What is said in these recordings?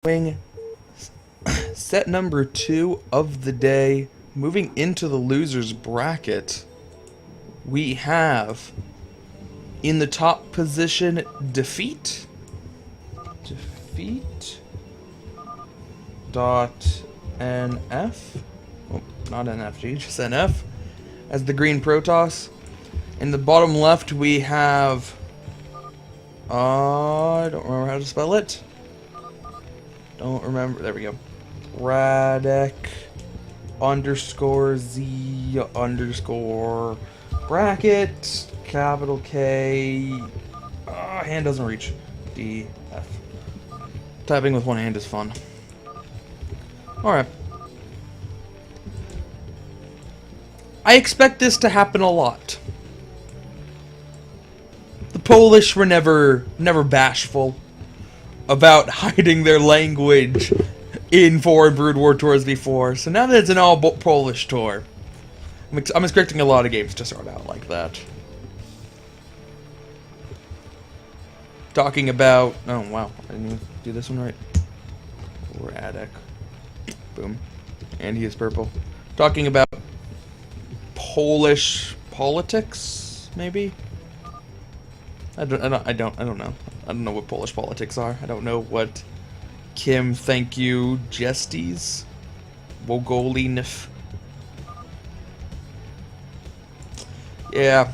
Doing set number 2 of the day. Moving into the losers bracket, we have in the top position defeat.NF. Oh, not NFG, just NF as the green Protoss. In the bottom left we have I don't remember how to spell it. Don't remember. There we go. Radek _Z_ bracket capital K. Hand doesn't reach. DF. Typing with one hand is fun. Alright. I expect this to happen a lot. The Polish were never bashful about hiding their language in foreign Brood War tours before, so now that it's an all Polish tour, I'm expecting a lot of games to start out like that. Talking about... oh wow, I didn't even do this one right. Radek. Boom. And he is purple. Talking about Polish politics, maybe? I don't know. I don't know what Polish politics are. I don't know what Kim, thank you, Jestis, Wogolinif. Yeah.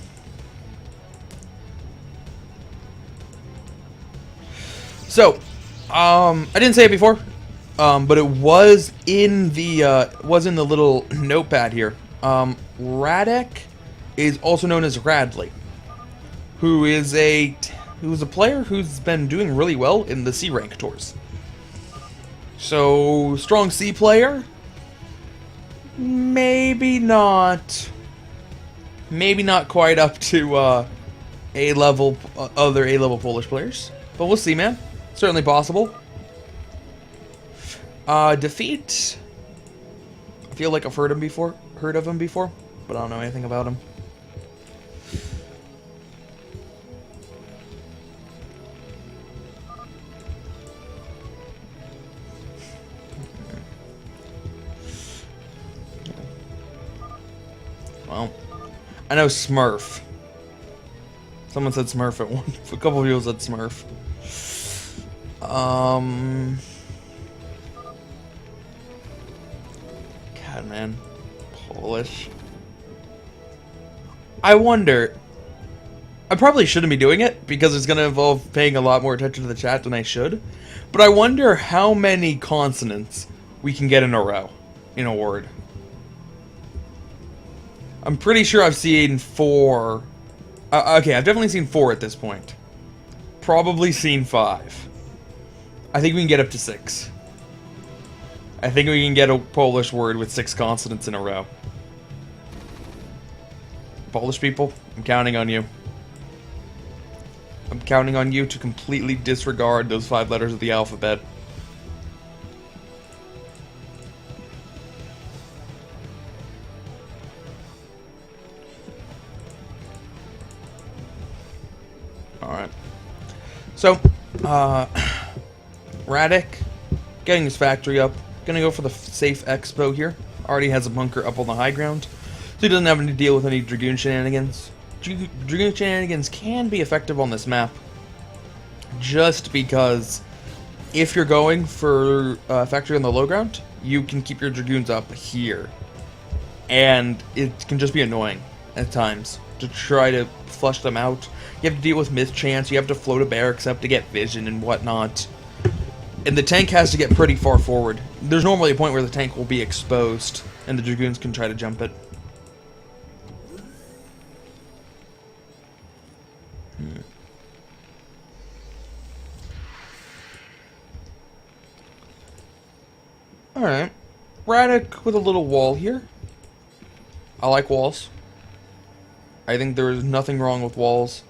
So, I didn't say it before, but it was in the little notepad here. Radek is also known as Radley, who is a player who's been doing really well in the C rank tours. So, strong C player? Maybe not. Maybe not quite up to A-level, other A-level Polish players. But we'll see, man. Certainly possible. Defeat. I feel like I've heard of him before, but I don't know anything about him. Well, I know Smurf. Someone said Smurf at one. A couple of people said Smurf. God, man. Polish. I wonder. I probably shouldn't be doing it because it's going to involve paying a lot more attention to the chat than I should. But I wonder how many consonants we can get in a row in a word. I'm pretty sure I've seen 4. Okay, I've definitely seen 4 at this point. Probably seen 5. I think we can get up to 6. I think we can get a Polish word with 6 consonants in a row. Polish people, I'm counting on you. I'm counting on you to completely disregard those 5 letters of the alphabet. Alright. So, Radek, getting his factory up. Gonna go for the safe expo here. Already has a bunker up on the high ground, so he doesn't have to deal with any Dragoon shenanigans. Dragoon shenanigans can be effective on this map, just because if you're going for factory on the low ground, you can keep your Dragoons up here. And it can just be annoying at times to try to flush them out. You have to deal with mischance, you have to float a barracks up to get vision and whatnot. And the tank has to get pretty far forward. There's normally a point where the tank will be exposed, and the Dragoons can try to jump it. Alright. Radek with a little wall here. I like walls. I think there is nothing wrong with walls.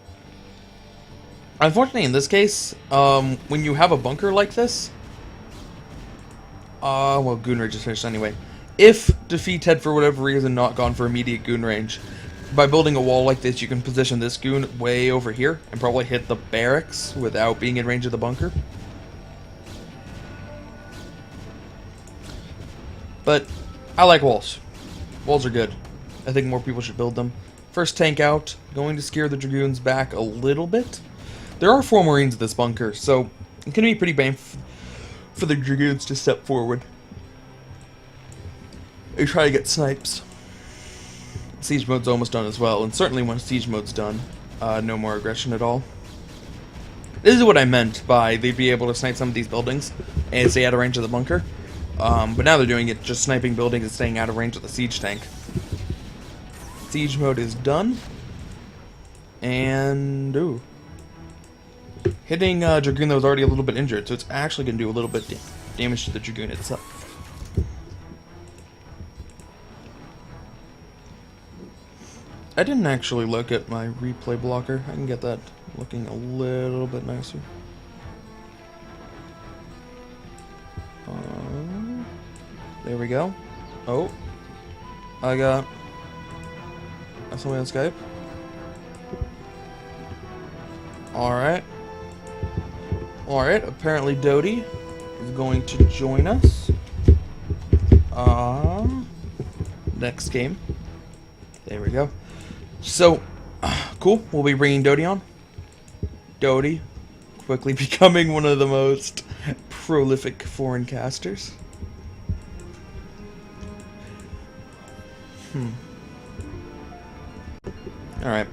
Unfortunately, in this case, when you have a bunker like this... well, Goon Range is finished anyway. If Defeat had, for whatever reason, not gone for immediate Goon Range, by building a wall like this, you can position this Goon way over here, and probably hit the barracks without being in range of the bunker. But I like walls. Walls are good. I think more people should build them. First tank out, going to scare the Dragoons back a little bit. There are 4 Marines at this bunker, so it's going to be pretty bad for the Dragoons to step forward. They try to get snipes. Siege mode's almost done as well, and certainly once siege mode's done, no more aggression at all. This is what I meant by they'd be able to snipe some of these buildings and stay out of range of the bunker. But now they're doing it just sniping buildings and staying out of range of the siege tank. Siege mode is done. And, ooh. Hitting Dragoon that was already a little bit injured, so it's actually going to do a little bit damage to the Dragoon itself. I didn't actually look at my replay blocker. I can get that looking a little bit nicer. There we go. Oh. I got somebody on Skype. Alright. Alright, apparently Doty is going to join us. Next game. There we go. So, cool. We'll be bringing Doty on. Doty, quickly becoming one of the most prolific foreign casters. Alright.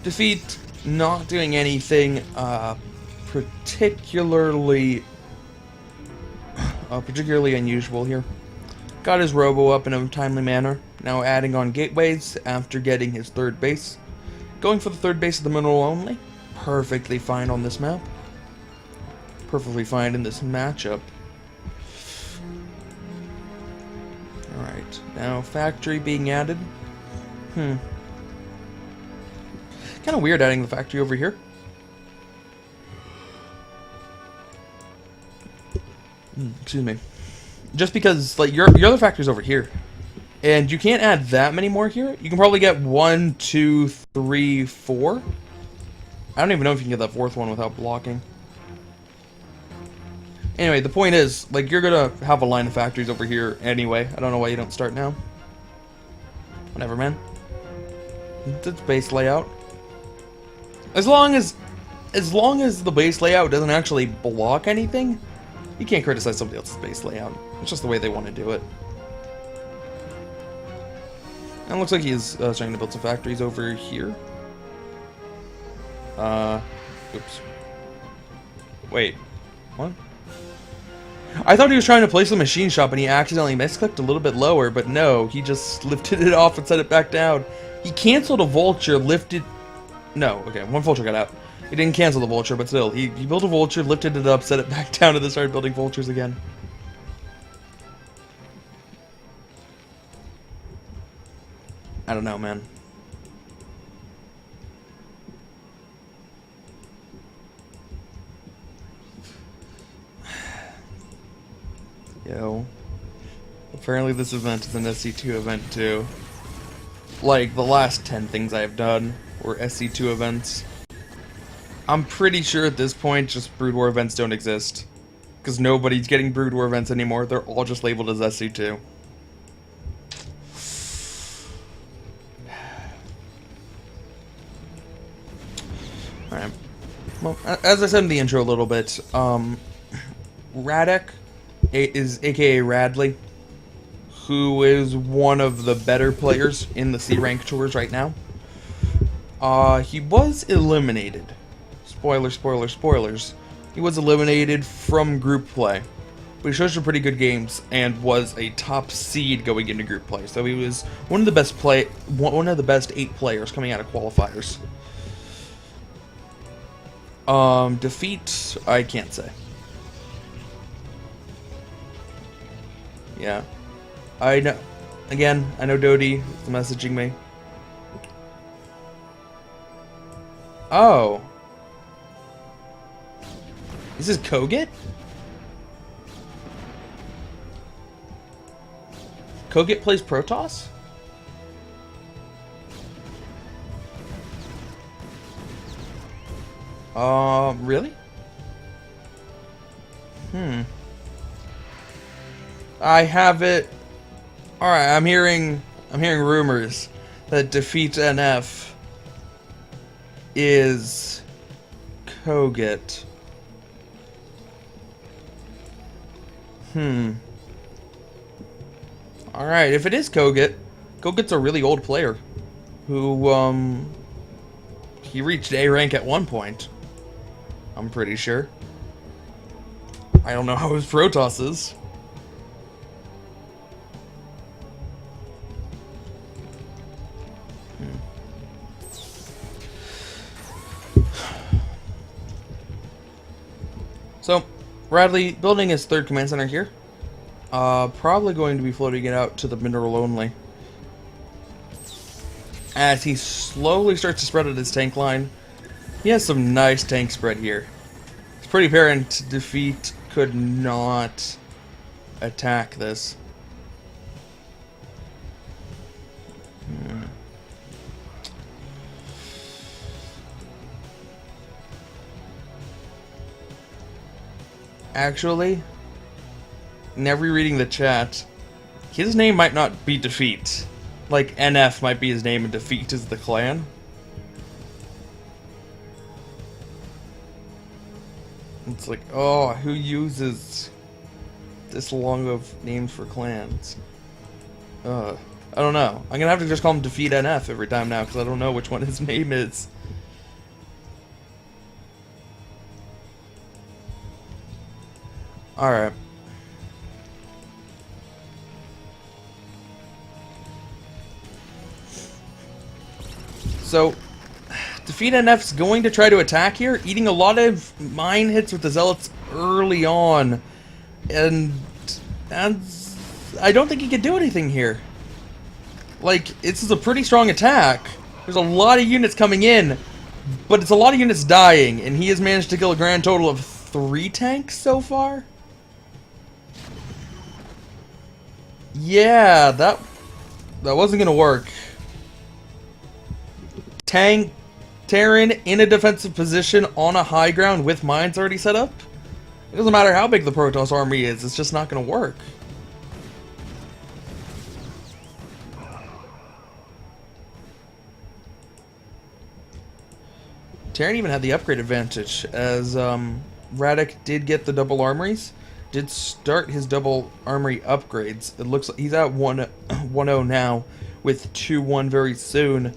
Defeat, not doing anything particularly unusual here. Got his robo up in a timely manner. Now adding on gateways after getting his 3rd base. Going for the 3rd base of the mineral only. Perfectly fine on this map. Perfectly fine in this matchup. Alright, now factory being added. Kind of weird adding the factory over here. Excuse me. Just because, like, your other factory's over here. And you can't add that many more here. You can probably get 1, 2, 3, 4. I don't even know if you can get that 4th one without blocking. Anyway, the point is, like, you're gonna have a line of factories over here anyway. I don't know why you don't start now. Whatever, man. It's base layout. As long as the base layout doesn't actually block anything, you can't criticize somebody else's base layout. It's just the way they want to do it. And it looks like he's trying to build some factories over here. Oops. Wait. What? I thought he was trying to place a machine shop and he accidentally misclicked a little bit lower, but no, he just lifted it off and set it back down. He canceled a vulture, lifted... No, okay, 1 vulture got out. He didn't cancel the vulture, but still, he built a vulture, lifted it up, set it back down, and then started building vultures again. I don't know, man. Yo. Apparently this event is an SC2 event too. Like, the last 10 things I have done were SC2 events. I'm pretty sure at this point just Brood War events don't exist. Because nobody's getting Brood War events anymore, they're all just labeled as SC2. Alright. Well, as I said in the intro a little bit, Radek is aka Radley, who is one of the better players in the C rank tours right now. He was eliminated. Spoilers, spoilers, spoilers. He was eliminated from group play. But he showed some pretty good games and was a top seed going into group play. So he was one of the best 8 players coming out of qualifiers. Defeat, I can't say. Yeah. I know. Again, I know Doty is messaging me. Oh. This is Koget? Koget plays Protoss? Really? I have it Alright, I'm hearing rumors that defeat.NF is Koget. Alright, if it is Koget's a really old player who, he reached A rank at one point. I'm pretty sure. I don't know how his Protoss is. So, Radley building his third command center here. Probably going to be floating it out to the mineral only. As he slowly starts to spread out his tank line. He has some nice tank spread here. It's pretty apparent defeat could not attack this. Actually, never reading the chat, his name might not be Defeat. Like, NF might be his name and Defeat is the clan. It's like, oh, who uses this long of names for clans? I don't know. I'm gonna have to just call him Defeat NF every time now, because I don't know which one his name is. Alright. So, Defeat NF's going to try to attack here, eating a lot of mine hits with the Zealots early on. And I don't think he could do anything here. Like, this is a pretty strong attack. There's a lot of units coming in, but it's a lot of units dying, and he has managed to kill a grand total of 3 tanks so far? Yeah, that wasn't gonna work. Terran in a defensive position on a high ground with mines already set up? It doesn't matter how big the Protoss army is, it's just not gonna work. Terran even had the upgrade advantage, as Radek did get the double armories, did start his double armory upgrades. It looks like he's at 1-0 now, with 2-1 very soon.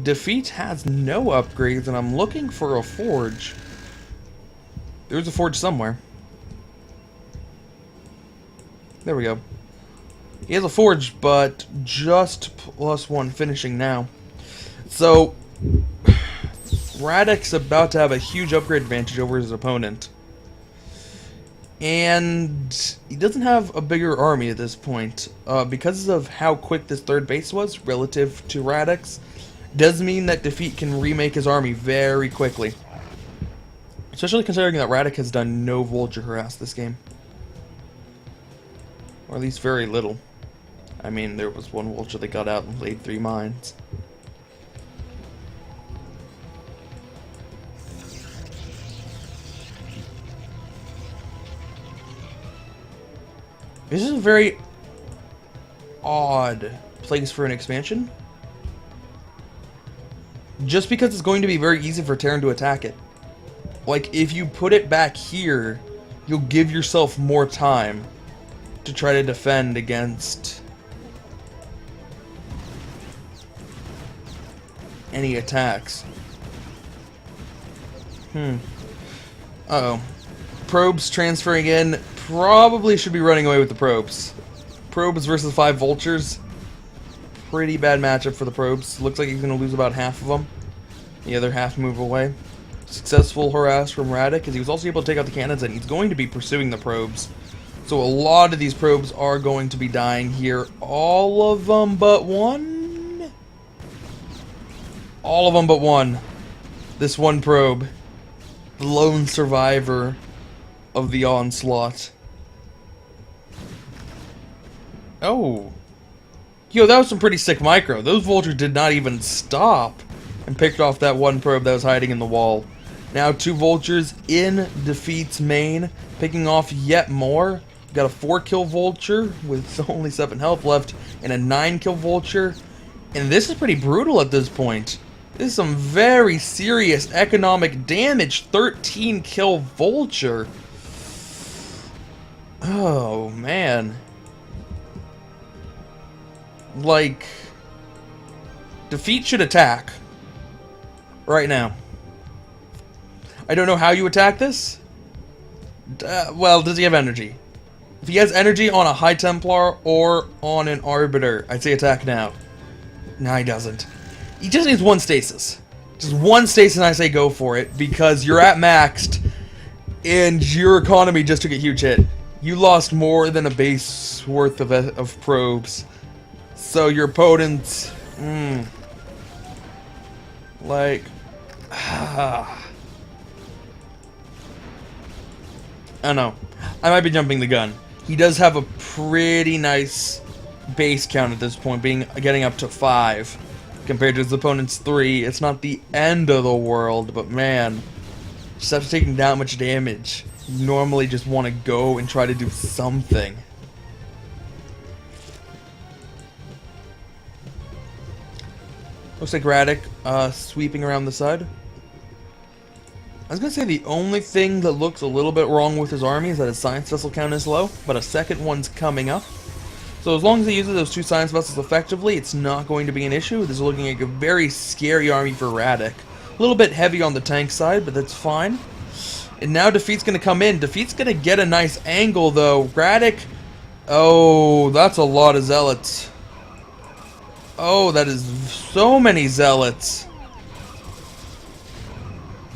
Defeat has no upgrades, and I'm looking for a forge. There's a forge somewhere. There we go. He has a forge, but just +1 finishing now. So, Radek's about to have a huge upgrade advantage over his opponent. And he doesn't have a bigger army at this point. Because of how quick this third base was relative to Radek's, does mean that Defeat can remake his army very quickly. Especially considering that Radek has done no vulture harass this game. Or at least very little. I mean, there was one vulture that got out and laid 3 mines. This is a very odd place for an expansion. Just because it's going to be very easy for Terran to attack it. Like, if you put it back here, you'll give yourself more time to try to defend against any attacks. Uh-oh. Probes transferring in. Probably should be running away with the probes. Probes versus 5 vultures. Pretty bad matchup for the probes. Looks like he's going to lose about half of them. The other half move away. Successful harass from Radek, because he was also able to take out the cannons, and he's going to be pursuing the probes. So a lot of these probes are going to be dying here. All of them but one? All of them but one. This one probe. The lone survivor of the onslaught. Oh. Yo, that was some pretty sick micro. Those vultures did not even stop and picked off that one probe that was hiding in the wall. Now 2 vultures in Defeat's main, picking off yet more. got a 4-kill vulture with only 7 health left, and a 9-kill vulture. And this is pretty brutal at this point. This is some very serious economic damage. 13-kill vulture. Oh, man. Like, defeat should attack. Right now. I don't know how you attack this. Well, does he have energy? If he has energy on a High Templar or on an Arbiter, I'd say attack now. No, he doesn't. He just needs 1 stasis. Just 1 stasis and I say go for it, because you're at maxed and your economy just took a huge hit. You lost more than a base worth of probes. So your opponent's... like... I don't know. I might be jumping the gun. He does have a pretty nice base count at this point, getting up to 5 compared to his opponent's 3. It's not the end of the world, but man, just after taking that much damage, you normally just want to go and try to do something. Looks like Radley sweeping around the side. I was going to say the only thing that looks a little bit wrong with his army is that his science vessel count is low, but a second one's coming up. So as long as he uses those 2 science vessels effectively, it's not going to be an issue. This is looking like a very scary army for Radley. A little bit heavy on the tank side, but that's fine. And now Defeat's going to come in. Defeat's going to get a nice angle, though. Radley... Oh, that's a lot of zealots. Oh, that is so many zealots.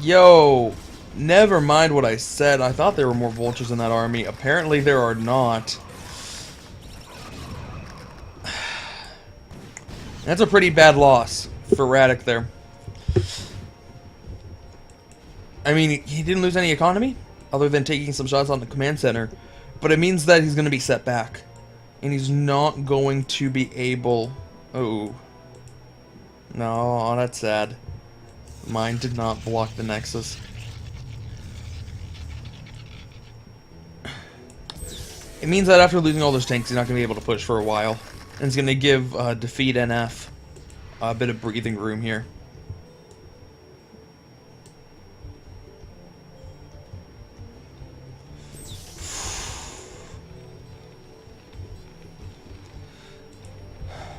Yo, never mind what I said. I thought there were more vultures in that army. Apparently there are not. That's a pretty bad loss for Radley there. I mean, he didn't lose any economy, other than taking some shots on the command center. But it means that he's going to be set back. And he's not going to be able... Oh. No, that's sad. Mine did not block the Nexus. It means that after losing all those tanks, he's not going to be able to push for a while. And it's going to give defeat.NF a bit of breathing room here.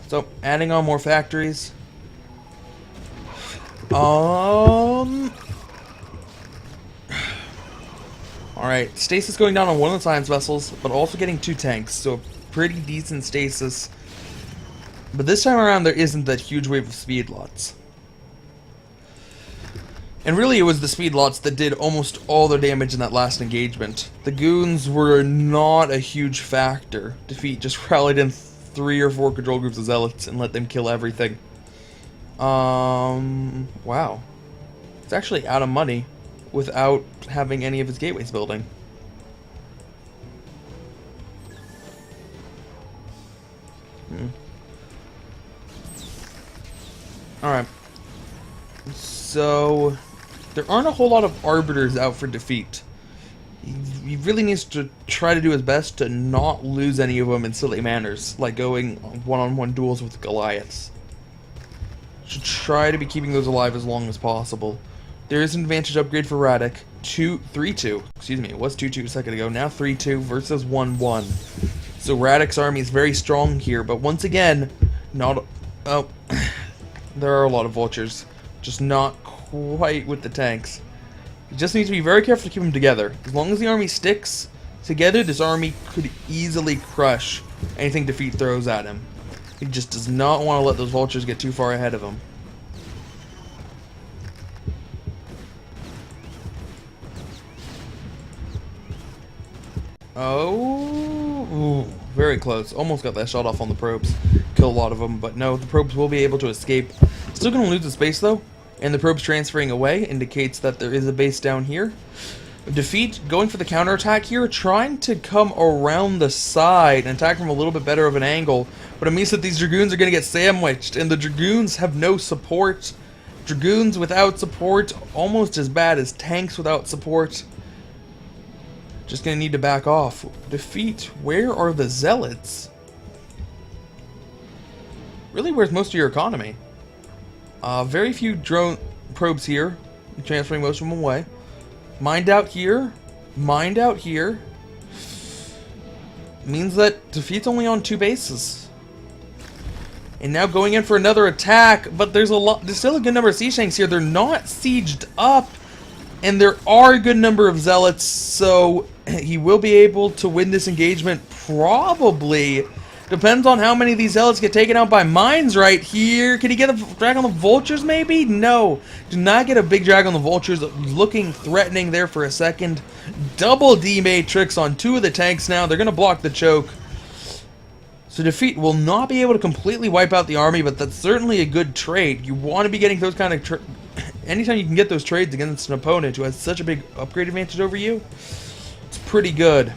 So, adding on more factories. Alright, stasis going down on one of the science vessels, but also getting 2 tanks, so pretty decent stasis. But this time around, there isn't that huge wave of speed lots. And really, it was the speed lots that did almost all their damage in that last engagement. The goons were not a huge factor. Defeat just rallied in 3 or 4 control groups of zealots and let them kill everything. Wow. It's actually out of money without having any of his gateways building. Alright. So, there aren't a whole lot of arbiters out for defeat. He really needs to try to do his best to not lose any of them in silly manners, like going one-on-one duels with Goliaths. Should try to be keeping those alive as long as possible. There is an advantage upgrade for Radley. 3-2. Excuse me, it was 2-2 a second ago. Now 3-2 versus 1-1. So Radley's army is very strong here, but once again, not... Oh, there are a lot of vultures. Just not quite with the tanks. You just need to be very careful to keep them together. As long as the army sticks together, this army could easily crush anything Defeat throws at him. He just does not want to let those vultures get too far ahead of him. Oh, ooh, very close. Almost got that shot off on the probes. Kill a lot of them, but no, the probes will be able to escape. Still going to lose the space though, and the probes transferring away indicates that there is a base down here. Defeat going for the counterattack here, trying to come around the side and attack from a little bit better of an angle, but it means that these Dragoons are going to get sandwiched, and the Dragoons have no support. Dragoons without support, almost as bad as tanks without support. Just gonna need to back off. Defeat, where are the zealots? Really, where's most of your economy? Very few drone probes here. Transferring most of them away. Mined out here. Mined out here. Means that defeat's only on 2 bases. And now going in for another attack, but there's still a good number of siege tanks here. They're not sieged up, and there are a good number of zealots, so he will be able to win this engagement probably. Depends on how many of these zealots get taken out by mines right here. Can he get a drag on the vultures maybe? No. Do not get a big drag on the vultures. Looking threatening there for a second. Double D-Matrix on 2 of the tanks now. They're going to block the choke. So defeat will not be able to completely wipe out the army, but that's certainly a good trade. You want to be getting those kind of... Anytime you can get those trades against an opponent who has such a big upgrade advantage over you, it's pretty good.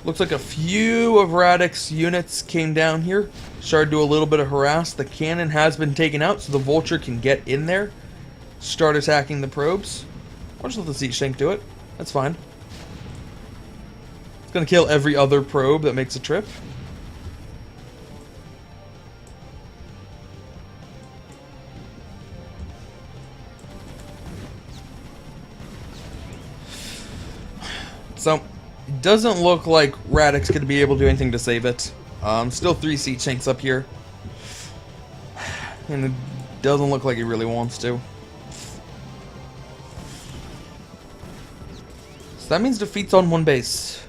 Looks like a few of Radek's units came down here. Started to do a little bit of harass. The cannon has been taken out, so the vulture can get in there. Start attacking the probes. I'll just let the siege tank do it. That's fine. It's going to kill every other probe that makes a trip. So, it doesn't look like Radek's going to be able to do anything to save it. Still 3 siege tanks up here. And it doesn't look like he really wants to. So that means defeat's on 1 base.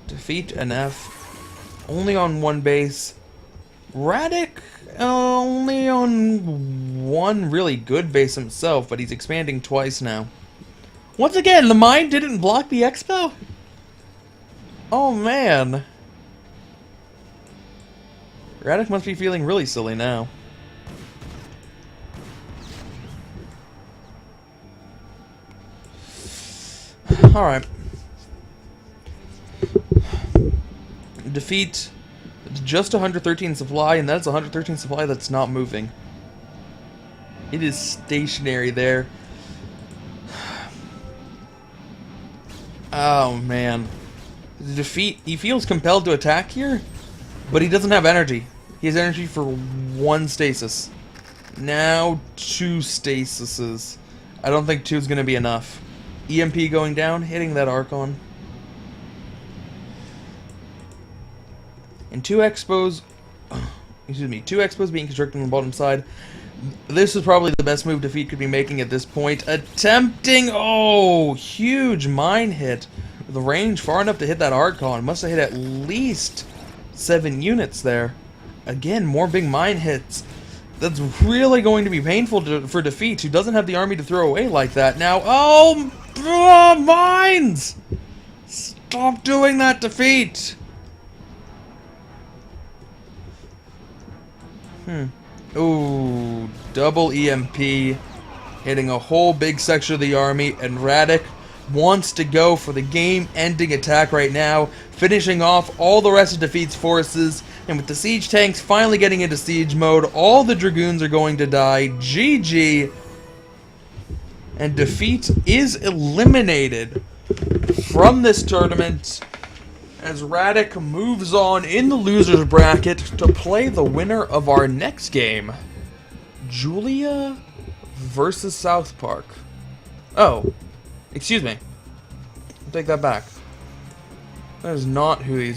Defeat.NF. Only on 1 base. Radek only on 1 really good base himself, but he's expanding twice now. Once again, the mine didn't block the expo? Oh man. Radek must be feeling really silly now. Alright. Defeat just 113 supply, and that's 113 supply that's not moving. It is stationary there. Oh man. Defeat, he feels compelled to attack here, but he doesn't have energy. He has energy for 1 stasis. Now 2 stasises. I don't think 2 is going to be enough. EMP going down, hitting that Archon. And 2 expos, excuse me, 2 expos being constructed on the bottom side. This is probably the best move Defeat could be making at this point. Attempting, oh, huge mine hit. The range far enough to hit that Archon. Must have hit at least 7 units there. Again, more big mine hits. That's really going to be painful for Defeat, who doesn't have the army to throw away like that. Now, oh, mines! Stop doing that, Defeat! Ooh, double EMP, hitting a whole big section of the army, and Radek wants to go for the game-ending attack right now, finishing off all the rest of Defeat's forces, and with the siege tanks finally getting into siege mode, all the Dragoons are going to die. GG. And Defeat is eliminated from this tournament as Radek moves on in the loser's bracket to play the winner of our next game, Julia versus South Park. Oh, excuse me. I'll take that back. That is not who these